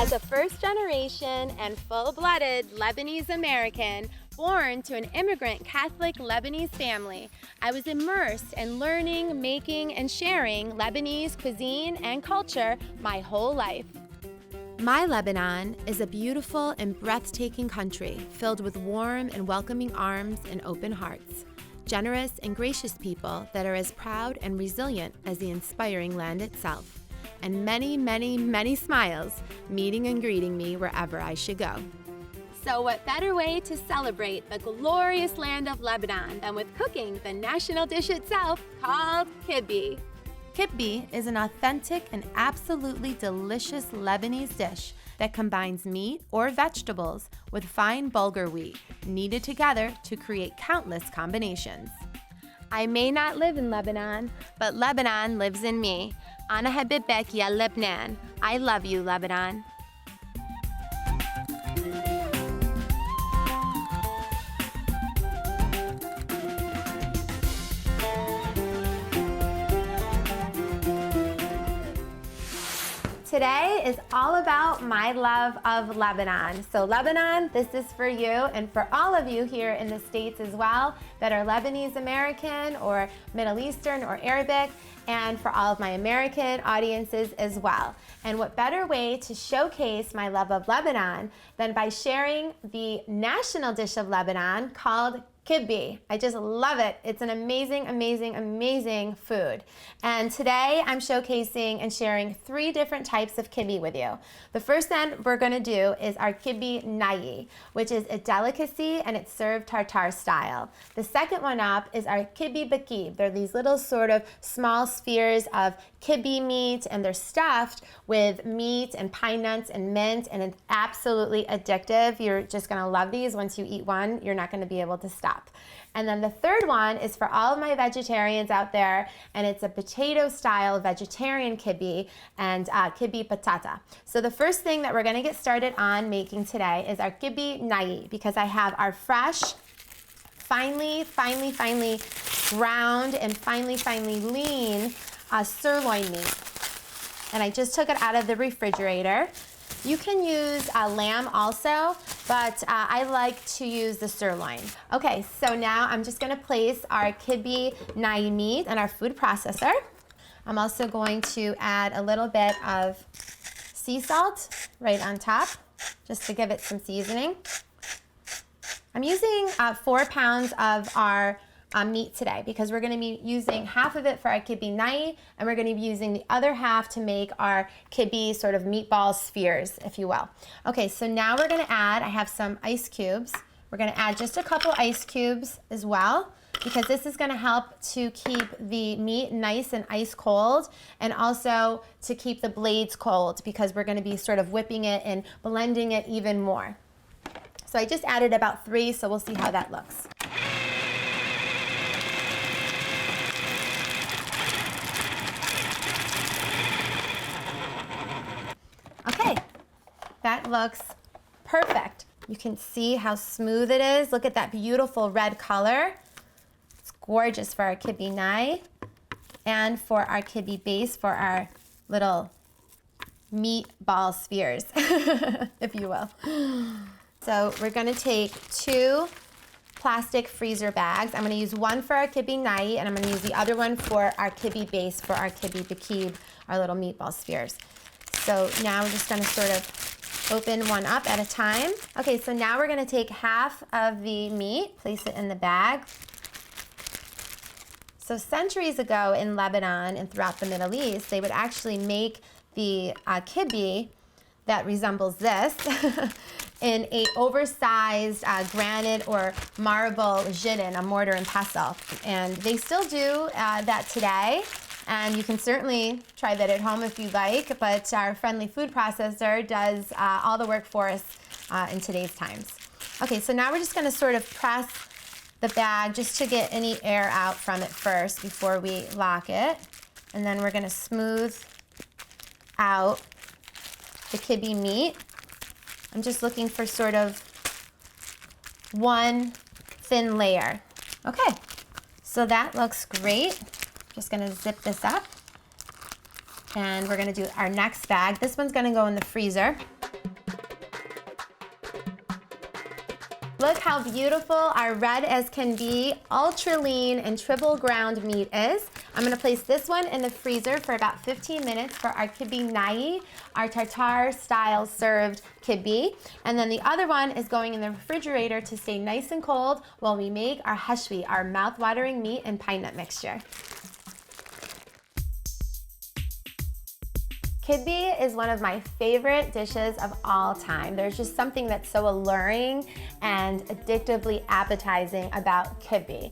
As a first-generation and full-blooded Lebanese-American, born to an immigrant Catholic Lebanese family, I was immersed in learning, making, and sharing Lebanese cuisine and culture my whole life. My Lebanon is a beautiful and breathtaking country filled with warm and welcoming arms and open hearts, generous and gracious people that are as proud and resilient as the inspiring land itself, and many, many, many smiles meeting and greeting me wherever I should go. So what better way to celebrate the glorious land of Lebanon than with cooking the national dish itself called Kibby. Kibby is an authentic and absolutely delicious Lebanese dish that combines meat or vegetables with fine bulgur wheat, kneaded together to create countless combinations. I may not live in Lebanon, but Lebanon lives in me. Ana habibek ya Lebanon. I love you, Lebanon. Today is all about my love of Lebanon. So Lebanon, this is for you and for all of you here in the States as well that are Lebanese American or Middle Eastern or Arabic, and for all of my American audiences as well. And what better way to showcase my love of Lebanon than by sharing the national dish of Lebanon called Kibby. I just love it. It's an amazing, amazing, amazing food. And today I'm showcasing and sharing 3 different types of kibby with you. The first one we're gonna do is our kibby naayi, which is a delicacy and it's served tartare style. The second one up is our kibby bakib. They're these little sort of small spheres of kibby meat and they're stuffed with meat and pine nuts and mint, and it's absolutely addictive. You're just gonna love these. Once you eat one, you're not gonna be able to stop. And then the third one is for all of my vegetarians out there, and it's a potato style vegetarian kibby and kibby patata. So the first thing that we're gonna get started on making today is our kibby naayi, because I have our fresh, finely ground and finely lean sirloin meat. And I just took it out of the refrigerator. You can use lamb also, but I like to use the sirloin. Okay, so now I'm just gonna place our kibby naayi meat in our food processor. I'm also going to add a little bit of sea salt right on top, just to give it some seasoning. I'm using 4 pounds of our meat today because we're going to be using half of it for our kibby naayi, and we're going to be using the other half to make our kibby sort of meatball spheres, if you will. Okay, so now we're going to add, I have some ice cubes. We're going to add just a couple ice cubes as well, because this is going to help to keep the meat nice and ice cold, and also to keep the blades cold, because we're going to be sort of whipping it and blending it even more. So I just added about 3, so we'll see how that looks. Okay, that looks perfect. You can see how smooth it is. Look at that beautiful red color. It's gorgeous for our kibby naayi and for our kibby base, for our little meatball spheres, if you will. So we're gonna take 2 plastic freezer bags. I'm gonna use one for our kibby naayi, and I'm gonna use the other one for our kibby base, for our kibby bakib, our little meatball spheres. So now we're just gonna sort of open one up at a time. Okay, so now we're gonna take half of the meat, place it in the bag. So centuries ago in Lebanon and throughout the Middle East, they would actually make the kibby that resembles this in a oversized granite or marble zhidin, a mortar and pestle. And they still do that today. And you can certainly try that at home if you like, but our friendly food processor does all the work for us in today's times. Okay, so now we're just gonna sort of press the bag just to get any air out from it first before we lock it. And then we're gonna smooth out the kibby meat. I'm just looking for sort of one thin layer. Okay, so that looks great. Just gonna zip this up, and we're gonna do our next bag. This one's gonna go in the freezer. Look how beautiful our red as can be, ultra lean and triple ground meat is. I'm gonna place this one in the freezer for about 15 minutes for our Kibby naayi, our tartare style served Kibby. And then the other one is going in the refrigerator to stay nice and cold while we make our hashwi, our mouth-watering meat and pine nut mixture. Kibby is one of my favorite dishes of all time. There's just something that's so alluring and addictively appetizing about Kibby.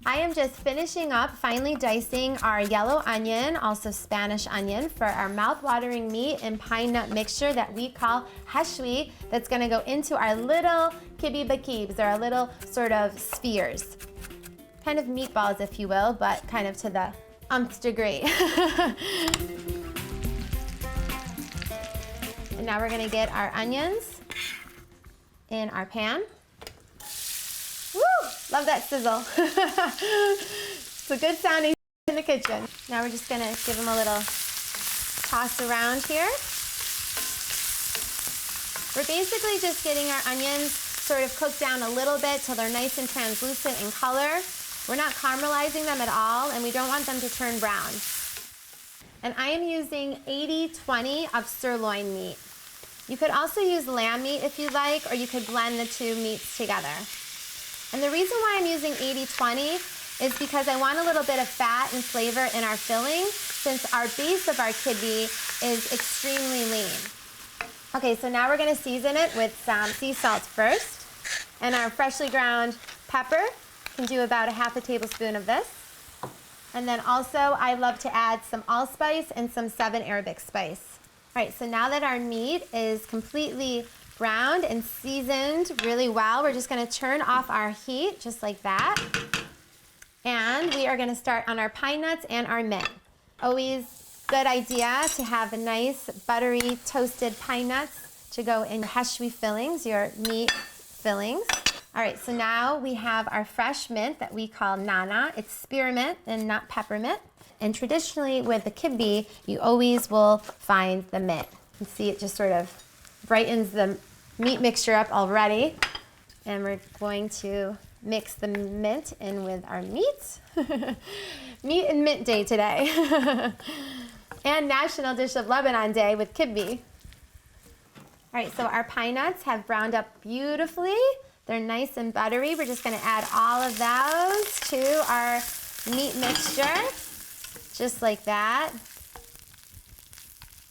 I am just finishing up, finally dicing our yellow onion, also Spanish onion, for our mouth-watering meat and pine nut mixture that we call hashwi, that's gonna go into our little Kibby bakibs, or our little sort of spheres. Kind of meatballs, if you will, but kind of to the nth degree. And now we're gonna get our onions in our pan. Woo! Love that sizzle. It's a good sounding in the kitchen. Now we're just gonna give them a little toss around here. We're basically just getting our onions sort of cooked down a little bit till they're nice and translucent in color. We're not caramelizing them at all, and we don't want them to turn brown. And I am using 80-20 of sirloin meat. You could also use lamb meat if you like, or you could blend the two meats together. And the reason why I'm using 80-20 is because I want a little bit of fat and flavor in our filling, since our base of our kibby is extremely lean. Okay, so now we're gonna season it with some sea salt first, and our freshly ground pepper. Can do about a half a tablespoon of this. And then also I love to add some allspice and some 7 Arabic spice. All right, so now that our meat is completely browned and seasoned really well, we're just gonna turn off our heat just like that. And we are gonna start on our pine nuts and our mint. Always good idea to have a nice buttery toasted pine nuts to go in your hashwi fillings, your meat fillings. All right, so now we have our fresh mint that we call nana. It's spearmint and not peppermint. And traditionally with the kibby, you always will find the mint. You can see it just sort of brightens the meat mixture up already. And we're going to mix the mint in with our meat. Meat and mint day today. And National Dish of Lebanon Day with kibby. All right, so our pine nuts have browned up beautifully. They're nice and buttery. We're just gonna add all of those to our meat mixture, just like that.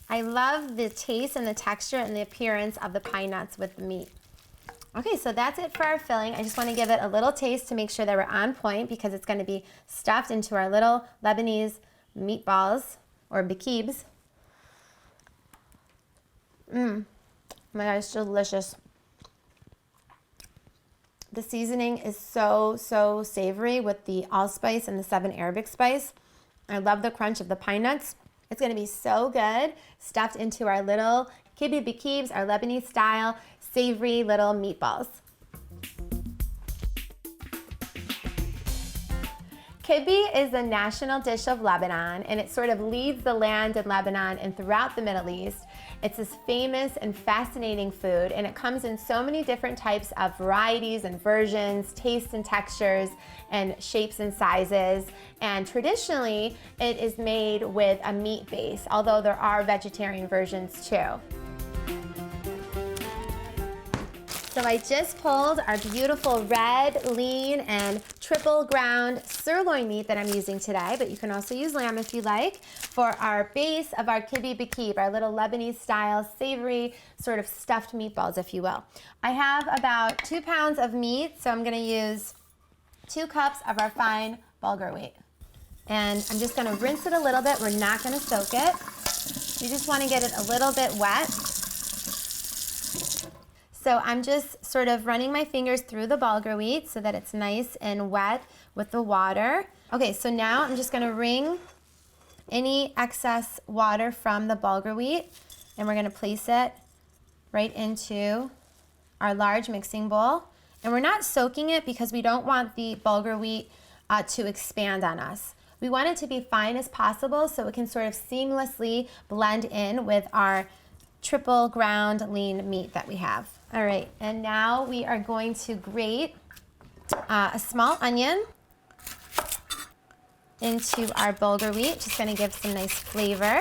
I love the taste and the texture and the appearance of the pine nuts with the meat. Okay, so that's it for our filling. I just wanna give it a little taste to make sure that we're on point, because it's gonna be stuffed into our little Lebanese meatballs, or bakibs. Oh my God, it's delicious. The seasoning is so savory with the allspice and the 7 Arabic spice. I love the crunch of the pine nuts. It's gonna be so good, stuffed into our little kibby bakibs, our Lebanese style, savory little meatballs. Kibby is the national dish of Lebanon, and it sort of leads the land in Lebanon and throughout the Middle East. It's this famous and fascinating food, and it comes in so many different types of varieties and versions, tastes and textures, and shapes and sizes. And traditionally, it is made with a meat base, although there are vegetarian versions too. So I just pulled our beautiful red, lean, and triple ground sirloin meat that I'm using today, but you can also use lamb if you like, for our base of our kibby bakib, our little Lebanese style, savory, sort of stuffed meatballs, if you will. I have about 2 pounds of meat, so I'm gonna use 2 cups of our fine bulgur wheat. And I'm just gonna rinse it a little bit. We're not gonna soak it. You just wanna get it a little bit wet. So I'm just sort of running my fingers through the bulgur wheat so that it's nice and wet with the water. Okay, so now I'm just gonna wring any excess water from the bulgur wheat, and we're gonna place it right into our large mixing bowl. And we're not soaking it because we don't want the bulgur wheat to expand on us. We want it to be fine as possible so it can sort of seamlessly blend in with our triple ground lean meat that we have. All right, and now we are going to grate a small onion into our bulgur wheat, just gonna give some nice flavor.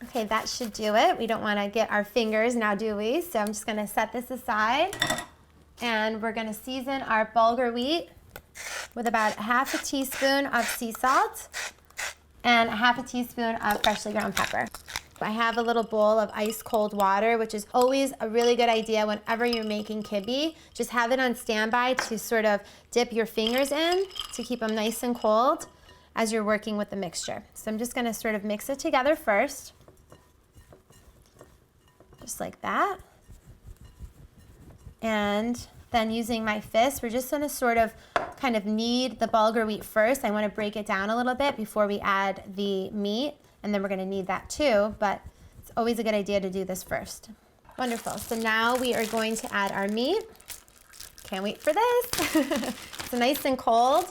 Okay, that should do it. We don't wanna get our fingers now, do we? So I'm just gonna set this aside, and we're gonna season our bulgur wheat with about half a teaspoon of sea salt and a half a teaspoon of freshly ground pepper. I have a little bowl of ice cold water, which is always a really good idea whenever you're making kibby. Just have it on standby to sort of dip your fingers in to keep them nice and cold as you're working with the mixture. So I'm just gonna sort of mix it together first. Just like that. And then using my fist, we're just gonna sort of kind of knead the bulgur wheat first. I wanna break it down a little bit before we add the meat, and then we're gonna knead that too, but it's always a good idea to do this first. Wonderful, so now we are going to add our meat. Can't wait for this. It's nice and cold.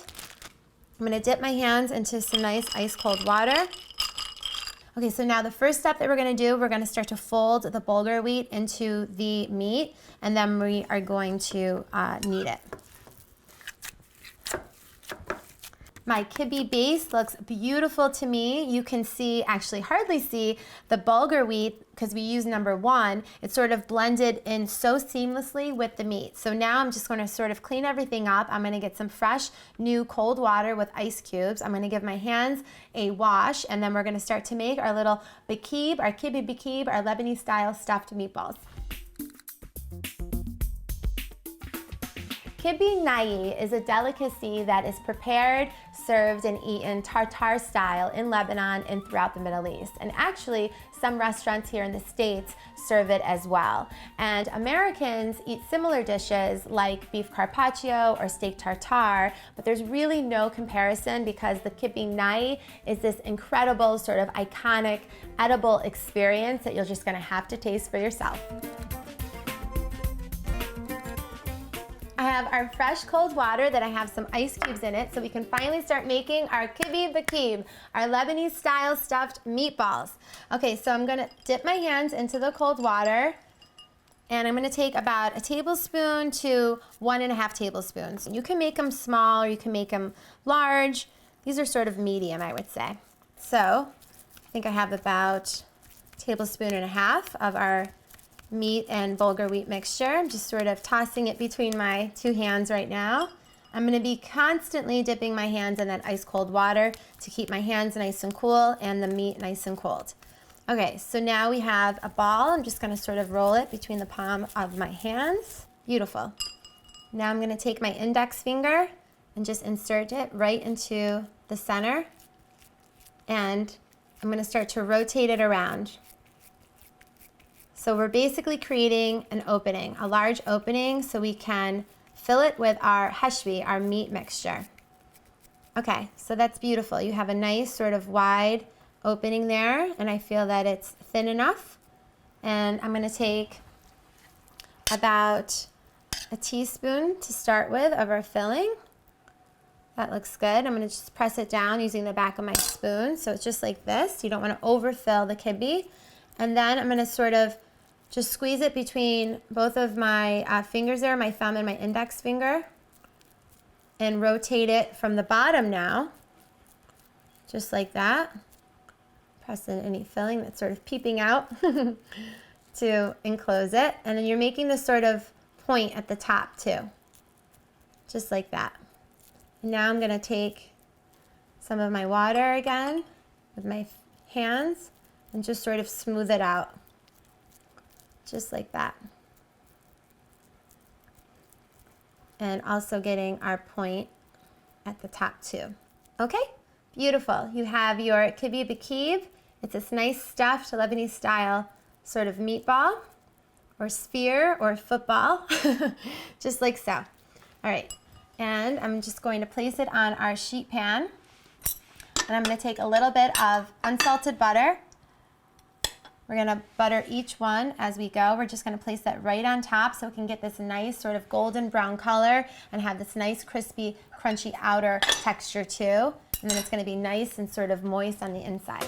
I'm gonna dip my hands into some nice ice cold water. Okay, so now the first step that we're gonna do, we're gonna start to fold the bulgur wheat into the meat, and then we are going to knead it. My kibby base looks beautiful to me. You can see, actually hardly see, the bulgur wheat, because we use number 1. It's sort of blended in so seamlessly with the meat. So now I'm just gonna sort of clean everything up. I'm gonna get some fresh, new cold water with ice cubes. I'm gonna give my hands a wash, and then we're gonna start to make our little bakib, our kibby bakib, our Lebanese style stuffed meatballs. Kibby naayi is a delicacy that is prepared, served, and eaten tartare style in Lebanon and throughout the Middle East. And actually, some restaurants here in the States serve it as well. And Americans eat similar dishes like beef carpaccio or steak tartare, but there's really no comparison because the kibby naayi is this incredible, sort of iconic, edible experience that you're just gonna have to taste for yourself. I have our fresh cold water that I have some ice cubes in it, so we can finally start making our kibby bakib, our Lebanese style stuffed meatballs. Okay, so I'm gonna dip my hands into the cold water, and I'm gonna take about a tablespoon to 1.5 tablespoons. You can make them small or you can make them large. These are sort of medium, I would say. So I think I have about 1.5 tablespoons of our meat and bulgur wheat mixture. I'm just sort of tossing it between my 2 hands right now. I'm gonna be constantly dipping my hands in that ice cold water to keep my hands nice and cool and the meat nice and cold. Okay, so now we have a ball. I'm just gonna sort of roll it between the palm of my hands. Beautiful. Now I'm gonna take my index finger and just insert it right into the center, and I'm gonna start to rotate it around. So we're basically creating an opening, a large opening, so we can fill it with our heshwi, our meat mixture. Okay, so that's beautiful. You have a nice sort of wide opening there, and I feel that it's thin enough. And I'm gonna take about a teaspoon to start with of our filling. That looks good. I'm gonna just press it down using the back of my spoon. So it's just like this. You don't wanna overfill the kibby. And then I'm gonna sort of just squeeze it between both of my fingers there, my thumb and my index finger, and rotate it from the bottom now, just like that. Press in any filling that's sort of peeping out to enclose it. And then you're making this sort of point at the top too, just like that. And now I'm gonna take some of my water again with my hands and just sort of smooth it out. Just like that. And also getting our point at the top too. Okay, beautiful. You have your kibby bakib. It's this nice stuffed Lebanese style sort of meatball or sphere or football, just like so. All right, and I'm just going to place it on our sheet pan. And I'm gonna take a little bit of unsalted butter. We're gonna butter each one as we go. We're just gonna place that right on top so we can get this nice sort of golden brown color and have this nice crispy, crunchy outer texture too. And then it's gonna be nice and sort of moist on the inside.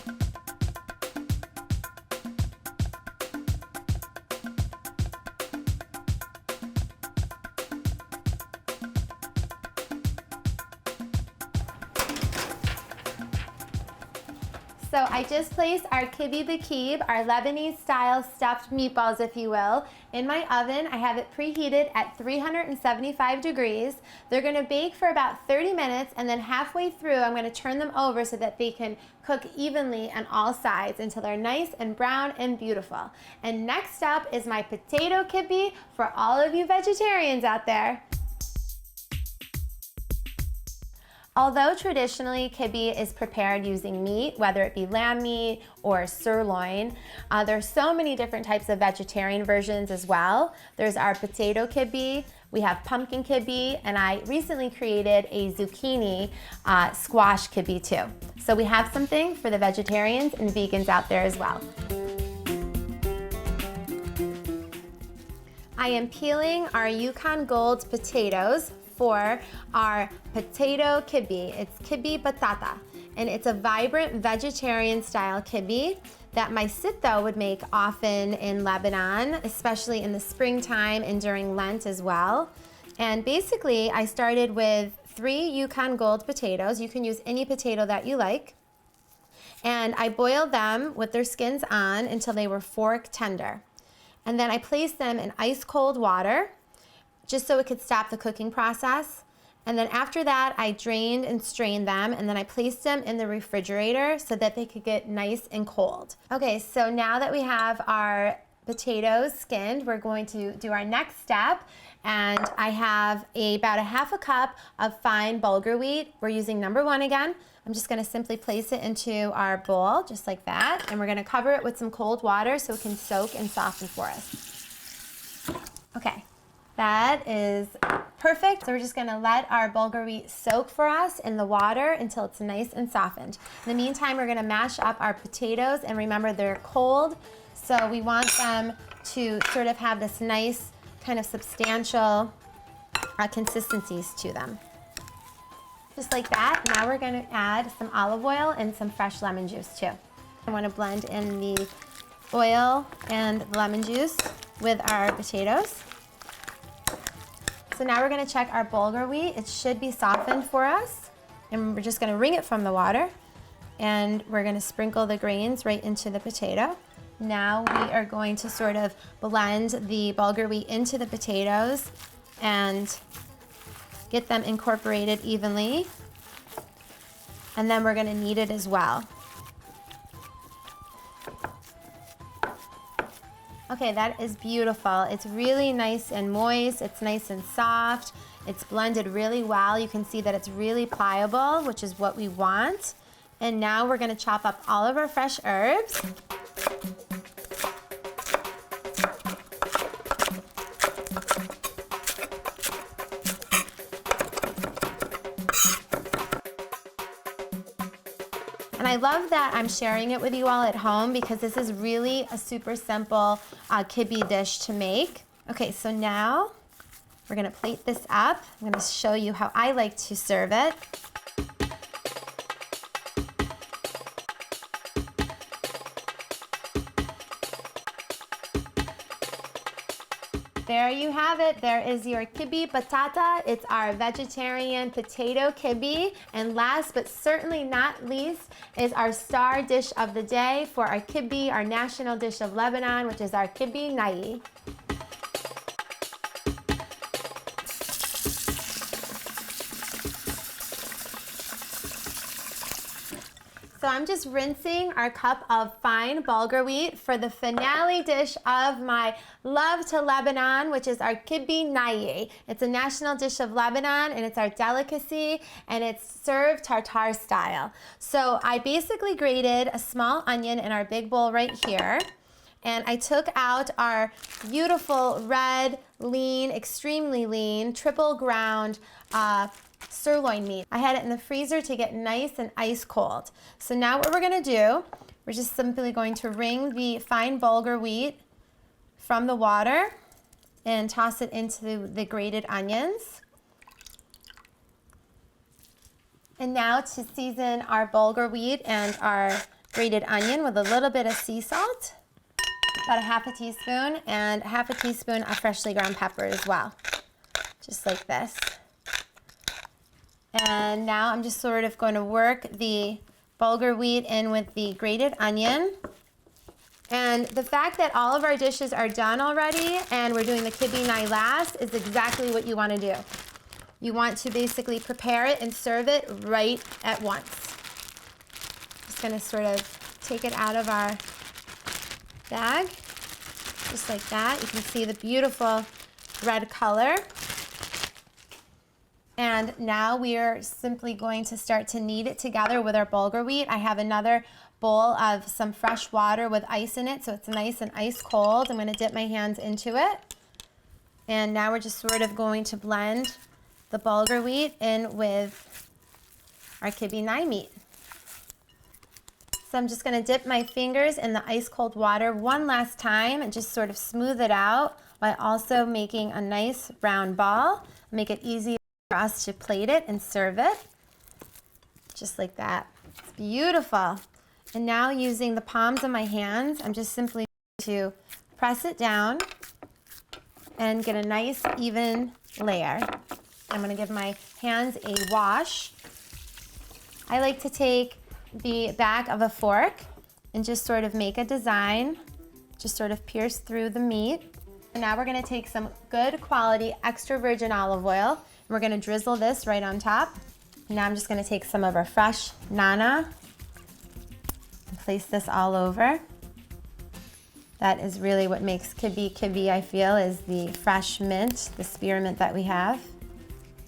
So I just placed our Kibby bakib, our Lebanese style stuffed meatballs, if you will, in my oven. I have it preheated at 375 degrees. They're gonna bake for about 30 minutes, and then halfway through, I'm gonna turn them over so that they can cook evenly on all sides until they're nice and brown and beautiful. And next up is my potato kibby for all of you vegetarians out there. Although traditionally kibby is prepared using meat, whether it be lamb meat or sirloin, there's so many different types of vegetarian versions as well. There's our potato kibby, we have pumpkin kibby, and I recently created a zucchini squash kibby too. So we have something for the vegetarians and vegans out there as well. I am peeling our Yukon Gold potatoes for our potato kibby. It's kibby batata, and it's a vibrant vegetarian style kibby that my sitho would make often in Lebanon, especially in the springtime and during Lent as well. And basically, I started with 3 Yukon Gold potatoes. You can use any potato that you like. And I boiled them with their skins on until they were fork tender. And then I placed them in ice cold water, just so it could stop the cooking process. And then after that, I drained and strained them, and then I placed them in the refrigerator so that they could get nice and cold. Okay, so now that we have our potatoes skinned, we're going to do our next step. And I have about a half a cup of fine bulgur wheat. We're using number 1 again. I'm just gonna simply place it into our bowl, just like that. And we're gonna cover it with some cold water so it can soak and soften for us. Okay. That is perfect. So we're just gonna let our bulgur wheat soak for us in the water until it's nice and softened. In the meantime, we're gonna mash up our potatoes, and remember they're cold, so we want them to sort of have this nice kind of substantial consistencies to them. Just like that. Now we're gonna add some olive oil and some fresh lemon juice too. I wanna blend in the oil and the lemon juice with our potatoes. So now we're gonna check our bulgur wheat. It should be softened for us. And we're just gonna wring it from the water. And we're gonna sprinkle the grains right into the potato. Now we are going to sort of blend the bulgur wheat into the potatoes and get them incorporated evenly. And then we're gonna knead it as well. Okay, that is beautiful. It's really nice and moist. It's nice and soft. It's blended really well. You can see that it's really pliable, which is what we want. And now we're gonna chop up all of our fresh herbs. And I love that I'm sharing it with you all at home because this is really a super simple kibby dish to make. Okay, so now we're gonna plate this up. I'm gonna show you how I like to serve it. There you have it. There is your kibby batata. It's our vegetarian potato kibby. And last but certainly not least is our star dish of the day for our kibby, our national dish of Lebanon, which is our kibby naayi. So I'm just rinsing our cup of fine bulgur wheat for the finale dish of my love to Lebanon, which is our kibby naayi. It's a national dish of Lebanon, and it's our delicacy, and it's served tartare style. So I basically grated a small onion in our big bowl right here. And I took out our beautiful red, lean, extremely lean, triple ground sirloin meat. I had it in the freezer to get nice and ice cold. So now what we're gonna do, we're just simply going to wring the fine bulgur wheat from the water and toss it into the grated onions. And now to season our bulgur wheat and our grated onion with a little bit of sea salt, about a half a teaspoon, and half a teaspoon of freshly ground pepper as well, just like this. And now I'm just sort of going to work the bulgur wheat in with the grated onion. And the fact that all of our dishes are done already and we're doing the Kibby Naay last is exactly what you want to do. You want to basically prepare it and serve it right at once. Just going to sort of take it out of our bag, just like that. You can see the beautiful red color. And now we are simply going to start to knead it together with our bulgur wheat. I have another bowl of some fresh water with ice in it, so it's nice and ice cold. I'm going to dip my hands into it. And now we're just sort of going to blend the bulgur wheat in with our Kibby Naay meat. So I'm just going to dip my fingers in the ice cold water one last time and just sort of smooth it out while also making a nice round ball. Make it easy for us to plate it and serve it. Just like that. It's beautiful. And now using the palms of my hands, I'm just simply going to press it down and get a nice even layer. I'm going to give my hands a wash. I like to take the back of a fork and just sort of make a design, just sort of pierce through the meat. And now we're going to take some good quality extra virgin olive oil and we're going to drizzle this right on top. And now I'm just going to take some of our fresh nana and place this all over. That is really what makes Kibby, I feel, is the fresh mint, the spearmint that we have.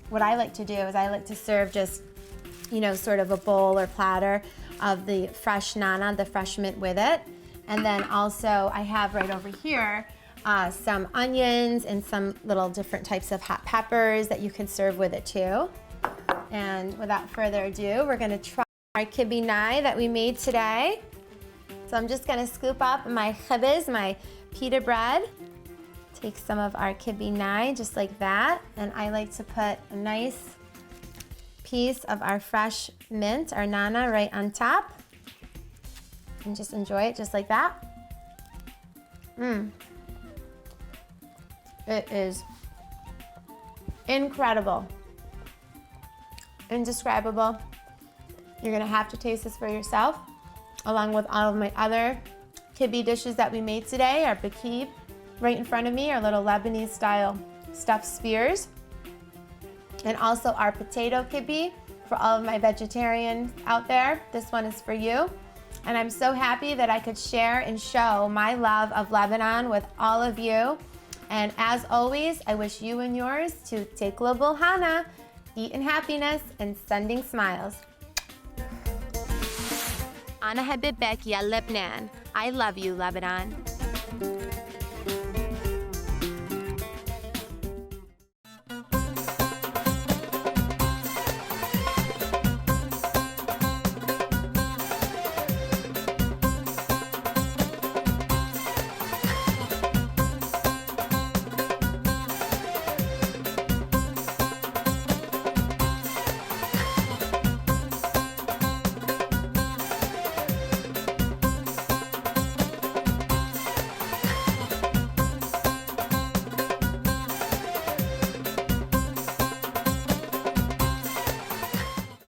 What I like to do is I like to serve just, you know, sort of a bowl or platter of the fresh nana, the fresh mint with it. And then also I have right over here some onions and some little different types of hot peppers that you can serve with it too. And without further ado, we're gonna try our Kibby Naay that we made today. So I'm just gonna scoop up my khibz, my pita bread. Take some of our Kibby Naay just like that. And I like to put a nice piece of our fresh mint, our nana, right on top. And just enjoy it just like that. It is incredible, indescribable. You're gonna have to taste this for yourself, along with all of my other Kibby dishes that we made today. Our bakib right in front of me, our little Lebanese style stuffed spears. And also our potato Kibby for all of my vegetarians out there. This one is for you. And I'm so happy that I could share and show my love of Lebanon with all of you. And as always, I wish you and yours to take global hana, eat in happiness, and sending smiles. Ana habibek ya Lebanon. I love you, Lebanon.